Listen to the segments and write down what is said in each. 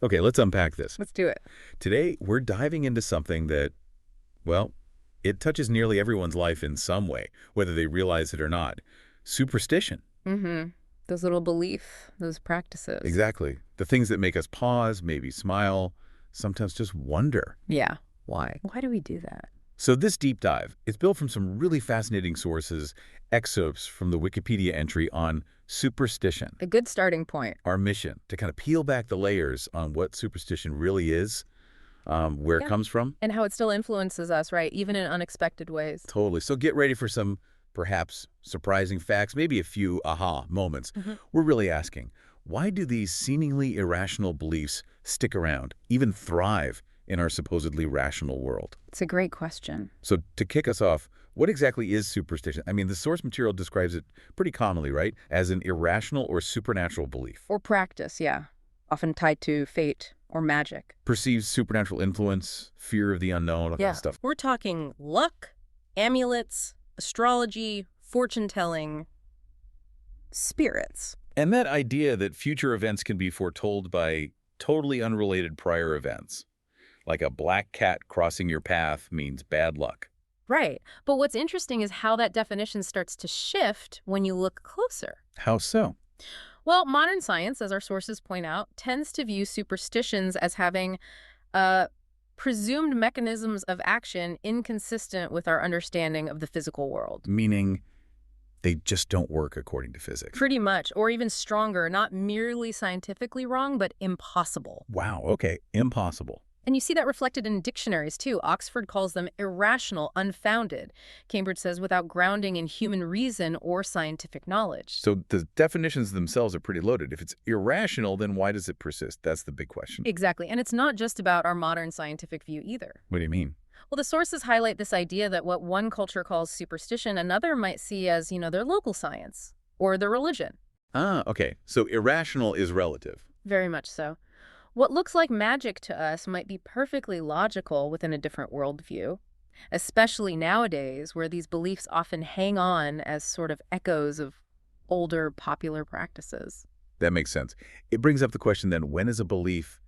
Okay, let's unpack this. Let's do it. Today, we're diving into something that, well, it touches nearly everyone's life in some way, whether they realize it or not. Superstition. Mm-hmm. Those little belief, those practices. Exactly. The things that make us pause, maybe smile, sometimes just wonder. Yeah. Why? Why do we do that? So this deep dive is built from some really fascinating sources, excerpts from the Wikipedia entry on superstition. A good starting point. Our mission to kind of peel back the layers on what superstition really is, where it Yeah. comes from. And how it still influences us, right? Even in unexpected ways. Totally. So get ready for some perhaps surprising facts, maybe a few aha moments. Mm-hmm. We're really asking, why do these seemingly irrational beliefs stick around, even thrive in our supposedly rational world? It's a great question. So to kick us off, what exactly is superstition? I mean, the source material describes it pretty commonly, right, as an irrational or supernatural belief. Or practice, yeah. Often tied to fate or magic. Perceives supernatural influence, fear of the unknown, all that Yeah. stuff. We're talking luck, amulets, astrology, fortune-telling, spirits. And that idea that future events can be foretold by totally unrelated prior events, like a black cat crossing your path means bad luck. Right. But what's interesting is how that definition starts to shift when you look closer. How so? Well, modern science, as our sources point out, tends to view superstitions as having presumed mechanisms of action inconsistent with our understanding of the physical world. Meaning they just don't work according to physics. Pretty much, or even stronger, not merely scientifically wrong, but impossible. Wow, okay, impossible. And you see that reflected in dictionaries, too. Oxford calls them irrational, unfounded. Cambridge says without grounding in human reason or scientific knowledge. So the definitions themselves are pretty loaded. If it's irrational, then why does it persist? That's the big question. Exactly. And it's not just about our modern scientific view either. What do you mean? Well, the sources highlight this idea that what one culture calls superstition, another might see as, their local science or their religion. Ah, okay. So irrational is relative. Very much so. What looks like magic to us might be perfectly logical within a different worldview, especially nowadays where these beliefs often hang on as sort of echoes of older popular practices. That makes sense. It brings up the question then, when is a belief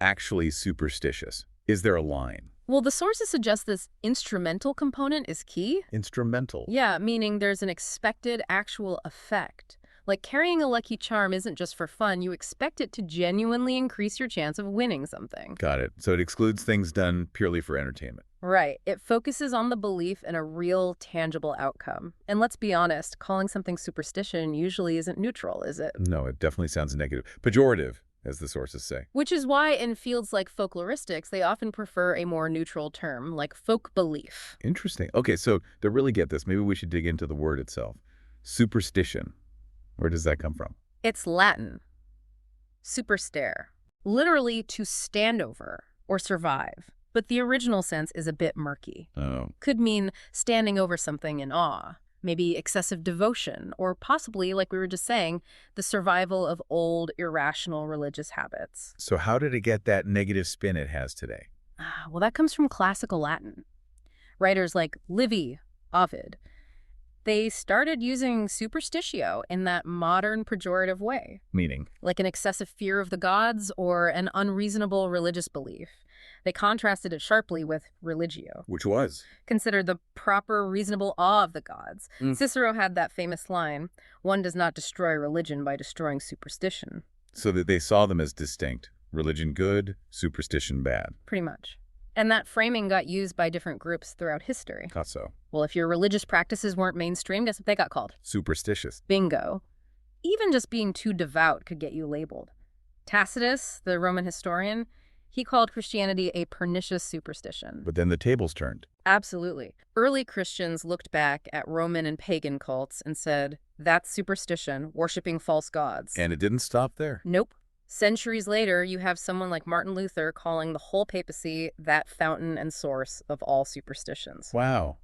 actually superstitious? Is there a line? Well, the sources suggest this instrumental component is key. Instrumental. Yeah, meaning there's an expected actual effect. Like carrying a lucky charm isn't just for fun. You expect it to genuinely increase your chance of winning something. Got it. So it excludes things done purely for entertainment. Right. It focuses on the belief in a real, tangible outcome. And let's be honest, calling something superstition usually isn't neutral, is it? No, it definitely sounds negative. Pejorative, as the sources say. Which is why in fields like folkloristics, they often prefer a more neutral term, like folk belief. Interesting. Okay, so to really get this, maybe we should dig into the word itself. Superstition. Where does that come from? It's Latin. Superstare. Literally to stand over or survive. But the original sense is a bit murky. Oh, Could mean standing over something in awe, maybe excessive devotion, or possibly, like we were just saying, the survival of old, irrational religious habits. so how did it get that negative spin it has today? Well, that comes from classical Latin. Writers like Livy, Ovid, they started using superstitio in that modern pejorative way, Meaning? like an excessive fear of the gods or an unreasonable religious belief. They contrasted it sharply with religio, Which was? considered the proper, reasonable awe of the gods. Mm. Cicero had that famous line, one does not destroy religion by destroying superstition. So that they saw them as distinct. Religion good, superstition bad. Pretty much. And that framing got used by different groups throughout history. Thought so. Well, if your religious practices weren't mainstream, guess what they got called? Superstitious. Bingo. Even just being too devout could get you labeled. Tacitus, the Roman historian, he called Christianity a pernicious superstition. But then the tables turned. Absolutely. Early Christians looked back at Roman and pagan cults and said, that's superstition, worshiping false gods. And it didn't stop there. Nope. Centuries later, you have someone like Martin Luther calling the whole papacy that fountain and source of all superstitions. Wow.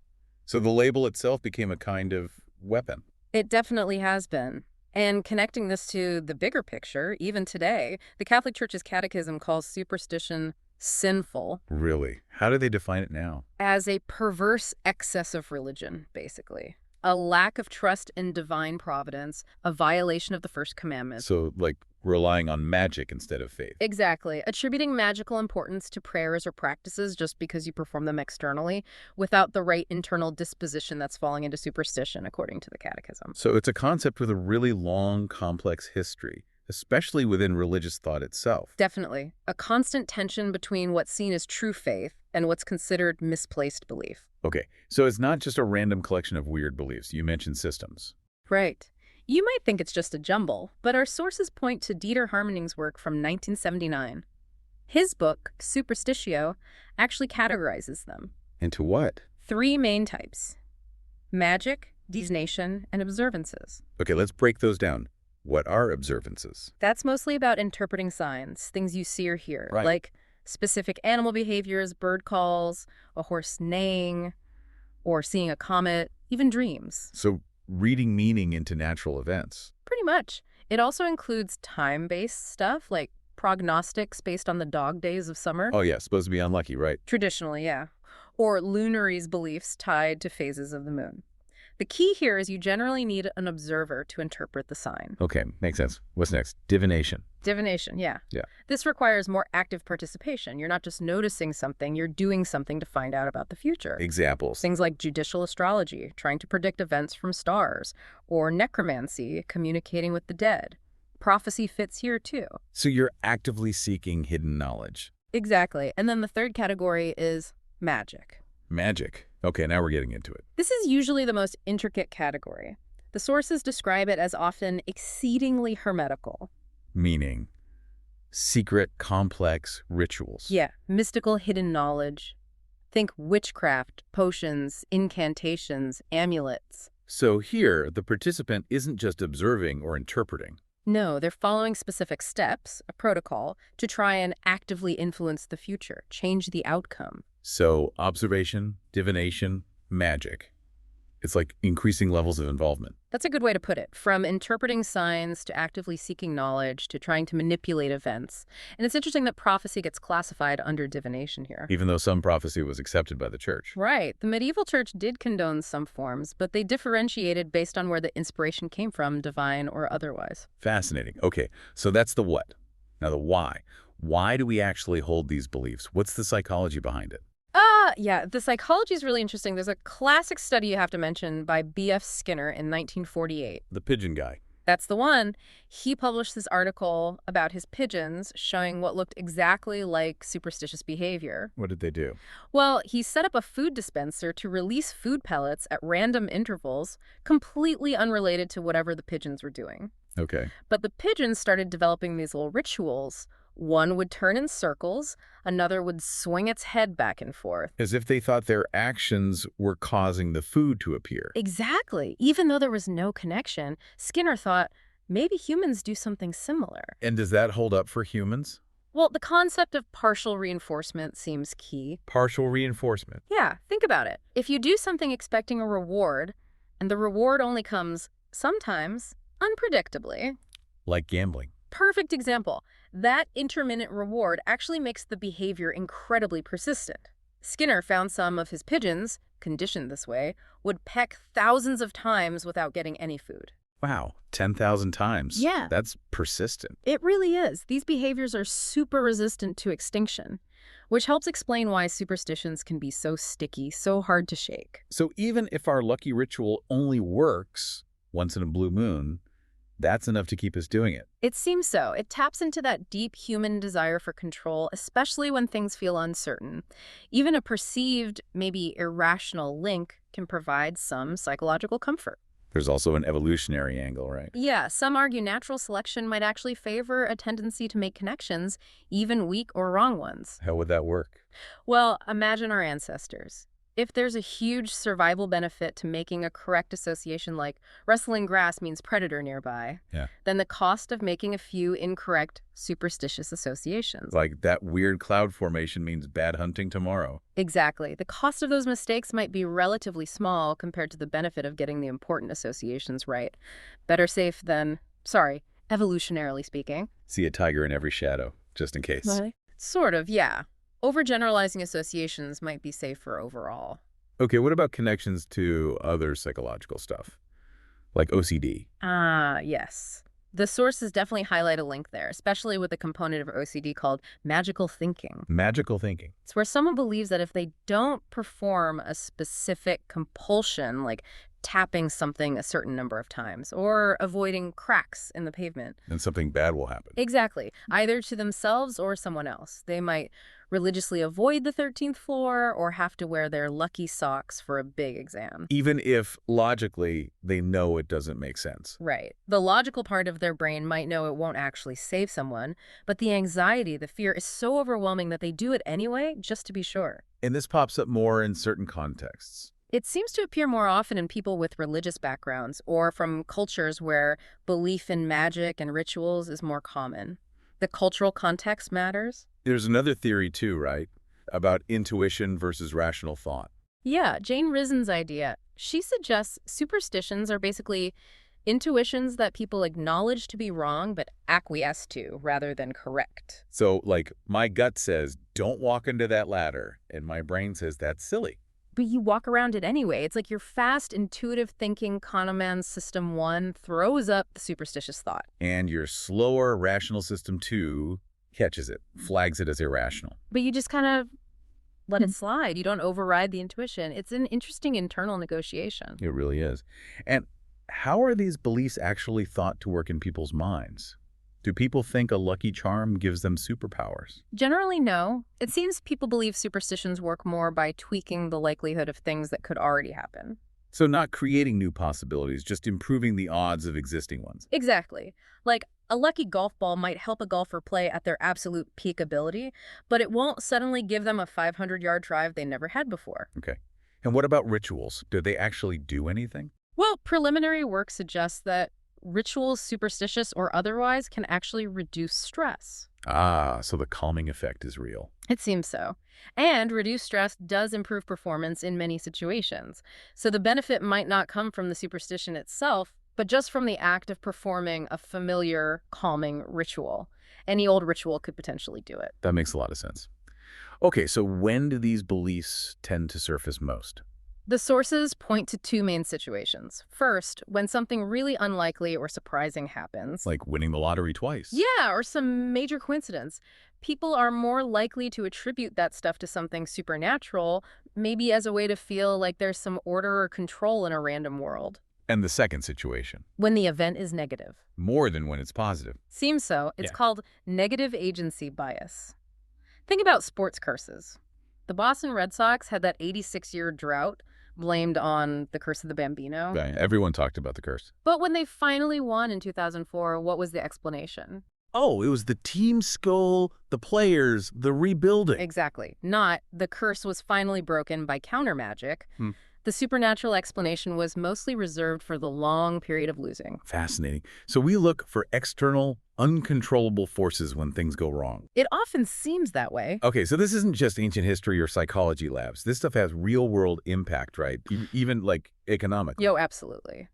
So the label itself became a kind of weapon. It definitely has been. And connecting this to the bigger picture, even today, the Catholic Church's catechism calls superstition sinful. Really? How do they define it now? As a perverse excess of religion, basically. A lack of trust in divine providence, a violation of the first commandment. So, like, relying on magic instead of faith. Exactly. Attributing magical importance to prayers or practices just because you perform them externally without the right internal disposition that's falling into superstition, according to the Catechism. So it's a concept with a really long, complex history, especially within religious thought itself. Definitely. A constant tension between what's seen as true faith and what's considered misplaced belief. Okay, so it's not just a random collection of weird beliefs. You mentioned systems. Right. You might think it's just a jumble, but our sources point to Dieter Harmoning's work from 1979. His book, Superstition, actually categorizes them. Into what? 3 main types: magic, divination, and observances. Okay, let's break those down. What are observances? That's mostly about interpreting signs, things you see or hear, Right. like specific animal behaviors, bird calls, a horse neighing, or seeing a comet, even dreams. So reading meaning into natural events. Pretty much. It also includes time-based stuff, like prognostics based on the dog days of summer. Oh yeah, supposed to be unlucky, right? Traditionally, yeah. Or lunaries beliefs tied to phases of the moon. The key here is you generally need an observer to interpret the sign. Okay, makes sense. What's next? Divination. Divination, yeah. Yeah. This requires more active participation. You're not just noticing something, you're doing something to find out about the future. Examples. Things like judicial astrology, trying to predict events from stars, or necromancy, communicating with the dead. Prophecy fits here too. So you're actively seeking hidden knowledge. Exactly. And then the third category is magic. Magic. Okay, now we're getting into it. This is usually the most intricate category. The sources describe it as often exceedingly hermetical. Meaning secret, complex rituals. Yeah, mystical hidden knowledge. Think witchcraft, potions, incantations, amulets. So here, the participant isn't just observing or interpreting. No, they're following specific steps, a protocol, to try and actively influence the future, change the outcome. So observation, divination, magic. It's like increasing levels of involvement. That's a good way to put it. From interpreting signs to actively seeking knowledge to trying to manipulate events. And it's interesting that prophecy gets classified under divination here. Even though some prophecy was accepted by the church. Right. The medieval church did condone some forms, but they differentiated based on where the inspiration came from, divine or otherwise. Fascinating. Okay, so that's the what. Now the why. Why do we actually hold these beliefs? What's the psychology behind it? Yeah, the psychology is really interesting. There's a classic study you have to mention by B.F. Skinner in 1948. The pigeon guy. That's the one. He published this article about his pigeons showing what looked exactly like superstitious behavior. What did they do? Well, he set up a food dispenser to release food pellets at random intervals, completely unrelated to whatever the pigeons were doing. Okay. But the pigeons started developing these little rituals. One would turn in circles, another would swing its head back and forth. As if they thought their actions were causing the food to appear. Exactly. Even though there was no connection, Skinner thought maybe humans do something similar. And does that hold up for humans? Well, the concept of partial reinforcement seems key. Partial reinforcement. Yeah, think about it. If you do something expecting a reward, and the reward only comes sometimes unpredictably. Like gambling. Perfect example. That intermittent reward actually makes the behavior incredibly persistent. Skinner found some of his pigeons, conditioned this way, would peck thousands of times without getting any food. Wow, 10,000 times. Yeah. That's persistent. It really is. These behaviors are super resistant to extinction, which helps explain why superstitions can be so sticky, so hard to shake. So even if our lucky ritual only works once in a blue moon, that's enough to keep us doing it. It seems so. It taps into that deep human desire for control, especially when things feel uncertain. Even a perceived, maybe irrational link can provide some psychological comfort. There's also an evolutionary angle, right? Yeah, some argue natural selection might actually favor a tendency to make connections, even weak or wrong ones. How would that work? Well, imagine our ancestors. If there's a huge survival benefit to making a correct association like rustling grass means predator nearby, then the cost of making a few incorrect superstitious associations. Like that weird cloud formation means bad hunting tomorrow. Exactly. The cost of those mistakes might be relatively small compared to the benefit of getting the important associations right. Better safe than, sorry, evolutionarily speaking. See a tiger in every shadow, just in case. Sort of, yeah. Overgeneralizing associations might be safer overall. Okay, what about connections to other psychological stuff, like OCD? Ah, yes. The sources definitely highlight a link there, especially with a component of OCD called magical thinking. Magical thinking. It's where someone believes that if they don't perform a specific compulsion, like tapping something a certain number of times or avoiding cracks in the pavement, Then something bad will happen. exactly, either to themselves or someone else. They might religiously avoid the 13th floor or have to wear their lucky socks for a big exam. Even if logically they know it doesn't make sense. Right. The logical part of their brain might know it won't actually save someone, but the anxiety, the fear is so overwhelming that they do it anyway, just to be sure. And this pops up more in certain contexts. It seems to appear more often in people with religious backgrounds or from cultures where belief in magic and rituals is more common. The cultural context matters. There's another theory too, right? About intuition versus rational thought. Yeah, Jane Risen's idea. She suggests superstitions are basically intuitions that people acknowledge to be wrong but acquiesce to rather than correct. So, like, my gut says, don't walk into that ladder, and my brain says, that's silly. But you walk around it anyway. It's like your fast, intuitive thinking Kahneman System 1 throws up the superstitious thought. And your slower rational system 2 catches it, flags it as irrational. But you just kind of let it slide. You don't override the intuition. It's an interesting internal negotiation. It really is. And how are these beliefs actually thought to work in people's minds? Do people think a lucky charm gives them superpowers? Generally, no. It seems people believe superstitions work more by tweaking the likelihood of things that could already happen. So not creating new possibilities, just improving the odds of existing ones. Exactly. Like, a lucky golf ball might help a golfer play at their absolute peak ability, but it won't suddenly give them a 500-yard drive they never had before. Okay. And what about rituals? Do they actually do anything? Well, preliminary work suggests that rituals, superstitious or otherwise, can actually reduce stress. Ah, so the calming effect is real. It seems so. And reduced stress does improve performance in many situations. So the benefit might not come from the superstition itself, but just from the act of performing a familiar, calming ritual. Any old ritual could potentially do it. That makes a lot of sense. Okay, so when do these beliefs tend to surface most? The sources point to two main situations. First, when something really unlikely or surprising happens. Like winning the lottery twice. Yeah, or some major coincidence. People are more likely to attribute that stuff to something supernatural, maybe as a way to feel like there's some order or control in a random world. And the second situation, When the event is negative. more than when it's positive. Seems so. It's Yeah. called negative agency bias. Think about sports curses. The Boston Red Sox had that 86-year drought blamed on the curse of the Bambino. Right. Everyone talked about the curse. But when they finally won in 2004, what was the explanation? Oh, it was the team skull, the players, the rebuilding. Exactly. Not the curse was finally broken by counter magic. Hmm. The supernatural explanation was mostly reserved for the long period of losing. Fascinating. So we look for external, uncontrollable forces when things go wrong. It often seems that way. Okay, so this isn't just ancient history or psychology labs. This stuff has real-world impact, right? Even, like, economically. Yo, absolutely.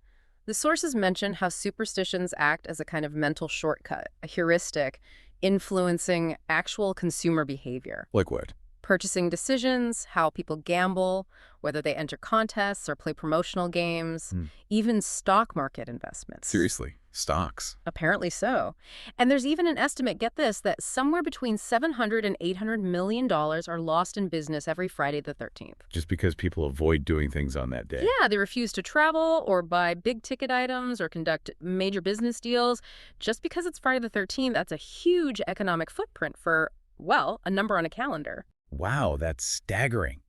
The sources mention how superstitions act as a kind of mental shortcut, a heuristic, influencing actual consumer behavior. Like what? Purchasing decisions, how people gamble, whether they enter contests or play promotional games, even stock market investments. Seriously, stocks. Apparently so. And there's even an estimate, get this, that somewhere between $700 and $800 million are lost in business every Friday the 13th. Just because people avoid doing things on that day. Yeah, they refuse to travel or buy big ticket items or conduct major business deals. Just because it's Friday the 13th, that's a huge economic footprint for, well, a number on a calendar. Wow, that's staggering.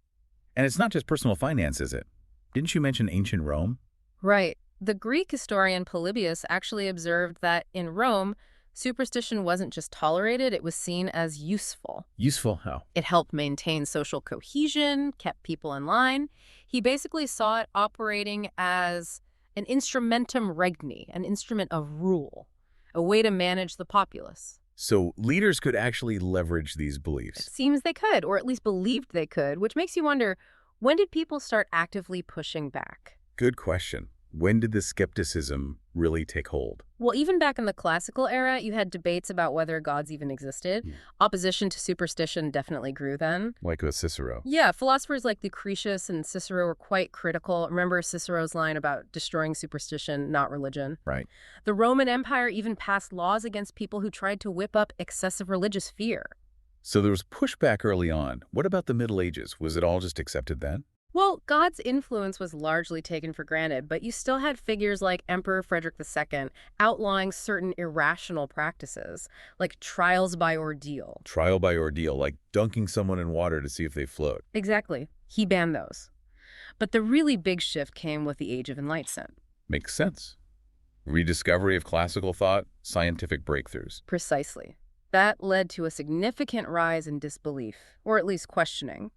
And it's not just personal finance, is it? Didn't you mention ancient Rome? Right. The Greek historian Polybius actually observed that in Rome, superstition wasn't just tolerated, it was seen as useful. Useful how? It helped maintain social cohesion, kept people in line. He basically saw it operating as an instrumentum regni, an instrument of rule, a way to manage the populace. So leaders could actually leverage these It beliefs. seems they could, or at least believed they could, which makes you wonder, when did people start actively pushing back? Good question. When did this skepticism really take hold? Well, even back in the classical era, you had debates about whether gods even existed. Hmm. Opposition to superstition definitely grew then. Like with Cicero. Yeah, philosophers like Lucretius and Cicero were quite critical. Remember Cicero's line about destroying superstition, not religion? Right. The Roman Empire even passed laws against people who tried to whip up excessive religious fear. So there was pushback early on. What about the Middle Ages? Was it all just accepted then? Well, God's influence was largely taken for granted, but you still had figures like Emperor Frederick II outlawing certain irrational practices, like trials by ordeal. Trial by ordeal, like dunking someone in water to see if they float. Exactly. He banned those. But the really big shift came with the Age of Enlightenment. Makes sense. Rediscovery of classical thought, scientific breakthroughs. Precisely. That led to a significant rise in disbelief, or at least questioning.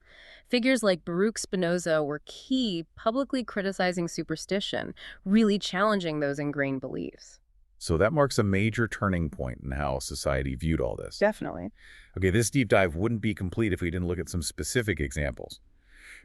Figures like Baruch Spinoza were key, publicly criticizing superstition, really challenging those ingrained beliefs. So that marks a major turning point in how society viewed all this. Definitely. Okay, this deep dive wouldn't be complete if we didn't look at some specific examples.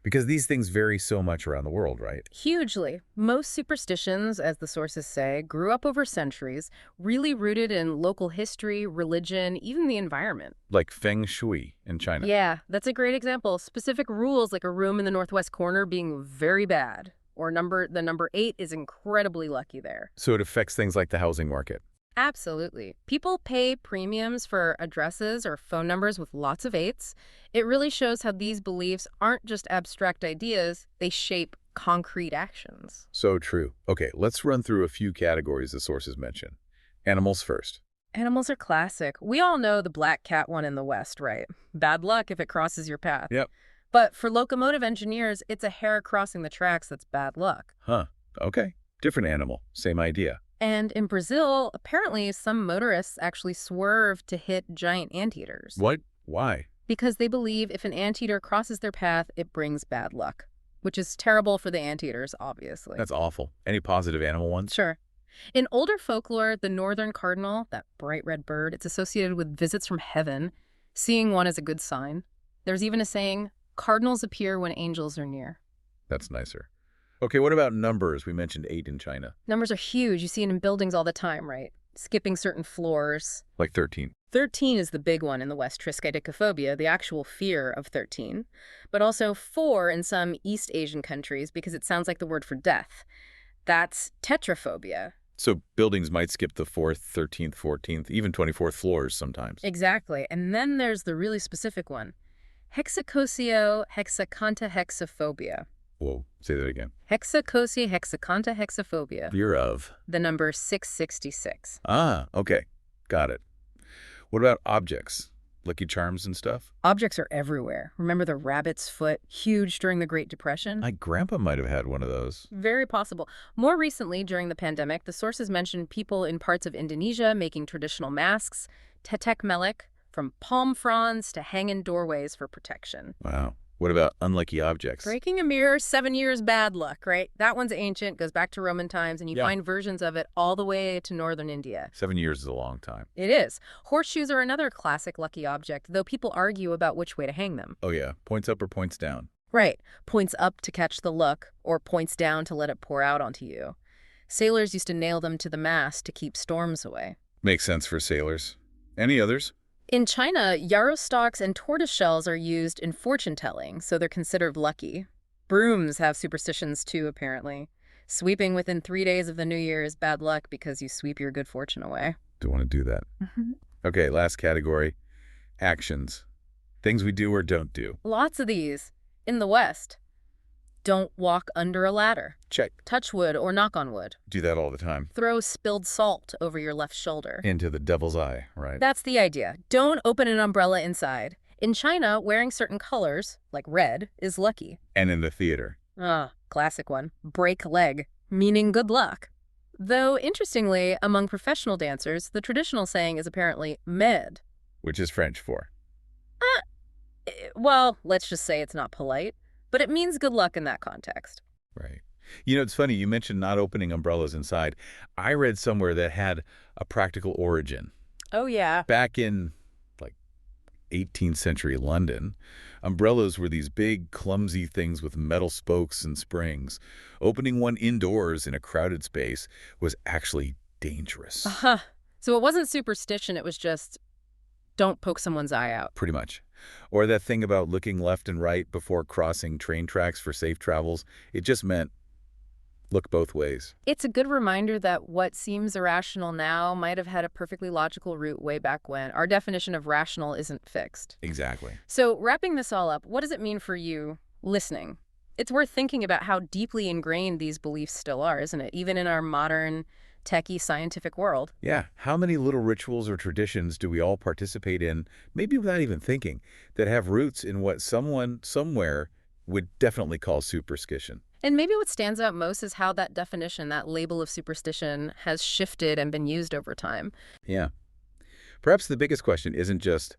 Because these things vary so much around the world, right? Hugely. Most superstitions, as the sources say, grew up over centuries, really rooted in local history, religion, even the environment. Like Feng Shui in China. Yeah, that's a great example. Specific rules like a room in the northwest corner being very bad, or the number 8 is incredibly lucky there. So it affects things like the housing market. Absolutely. People pay premiums for addresses or phone numbers with lots of 8s. It really shows how these beliefs aren't just abstract ideas, they shape concrete actions. So true. Okay, let's run through a few categories the sources mention. Animals first. Animals are classic. We all know the black cat one in the West, right? Bad luck if it crosses your path. Yep. But for locomotive engineers, it's a hare crossing the tracks that's bad luck. Huh. Okay. Different animal. Same idea. And in Brazil, apparently some motorists actually swerve to hit giant anteaters. What? Why? Because they believe if an anteater crosses their path, it brings bad luck. Which is terrible for the anteaters, obviously. That's awful. Any positive animal ones? Sure. In older folklore, the northern cardinal, that bright red bird, it's associated with visits from heaven. Seeing one is a good sign. There's even a saying, cardinals appear when angels are near. That's nicer. Okay, what about numbers? We mentioned 8 in China. Numbers are huge. You see it in buildings all the time, right? Skipping certain floors. Like 13. 13 is the big one in the West, triskaidekaphobia, the actual fear of 13. But also 4 in some East Asian countries because it sounds like the word for death. That's tetraphobia. So buildings might skip the 4th, 13th, 14th, even 24th floors sometimes. Exactly. And then there's the really specific one. Hexacosio-hexacantahexaphobia. Whoa, say that again. Hexacosio-hexacantahexaphobia. Fear of? The number 666. Ah, okay. Got it. What about objects? Lucky Charms and stuff? Objects are everywhere. Remember the rabbit's foot, huge during the Great Depression? My grandpa might have had one of those. Very possible. More recently, during the pandemic, the sources mentioned people in parts of Indonesia making traditional masks, tetek melek, from palm fronds to hang in doorways for protection. Wow. What about unlucky objects? Breaking a mirror, 7 years bad luck, right? That one's ancient, goes back to Roman times, and you find versions of it all the way to northern India. 7 years is a long time. It is. Horseshoes are another classic lucky object, though people argue about which way to hang them. Oh yeah, points up or points down? Right. Points up to catch the luck, or points down to let it pour out onto you. Sailors used to nail them to the mast to keep storms away. Makes sense for sailors. Any others? In China, yarrow stalks and tortoise shells are used in fortune-telling, so they're considered lucky. Brooms have superstitions too, apparently. Sweeping within 3 days of the new year is bad luck because you sweep your good fortune away. Don't want to do that. Okay, last category. Actions. Things we do or don't do. Lots of these. In the West, don't walk under a ladder. Check. Touch wood or knock on wood. Do that all the time. Throw spilled salt over your left shoulder. Into the devil's eye, right? That's the idea. Don't open an umbrella inside. In China, wearing certain colors, like red, is lucky. And in the theater. Classic one. Break leg, meaning good luck. Though, interestingly, among professional dancers, the traditional saying is apparently med. Which is French for? Well, let's just say it's not polite, but it means good luck in that context. Right. You know, it's funny, you mentioned not opening umbrellas inside. I read somewhere that had a practical origin. Oh, yeah. Back in, like, 18th century London, Umbrellas were these big, clumsy things with metal spokes and springs. Opening one indoors in a crowded space was actually dangerous. Uh-huh. So it wasn't superstition, it was just don't poke someone's eye out. Pretty much. Or that thing about looking left and right before crossing train tracks for safe travels, it just meant look both ways. It's a good reminder that what seems irrational now might have had a perfectly logical root way back when. Our definition of rational isn't fixed. Exactly. So wrapping this all up, what does it mean for you listening? It's worth thinking about how deeply ingrained these beliefs still are, isn't it? Even in our modern, techie, scientific world. Yeah, how many little rituals or traditions do we all participate in, maybe without even thinking, that have roots in what someone somewhere would definitely call superstition? And maybe what stands out most is how that definition, that label of superstition, has shifted and been used over time. Yeah. Perhaps the biggest question isn't just,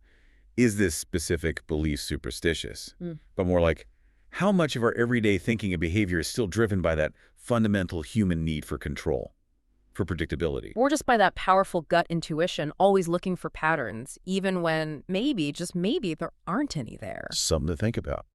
is this specific belief superstitious? Mm. But more like, how much of our everyday thinking and behavior is still driven by that fundamental human need for control, for predictability? Or just by that powerful gut intuition, always looking for patterns, even when maybe, just maybe, there aren't any there. Something to think about.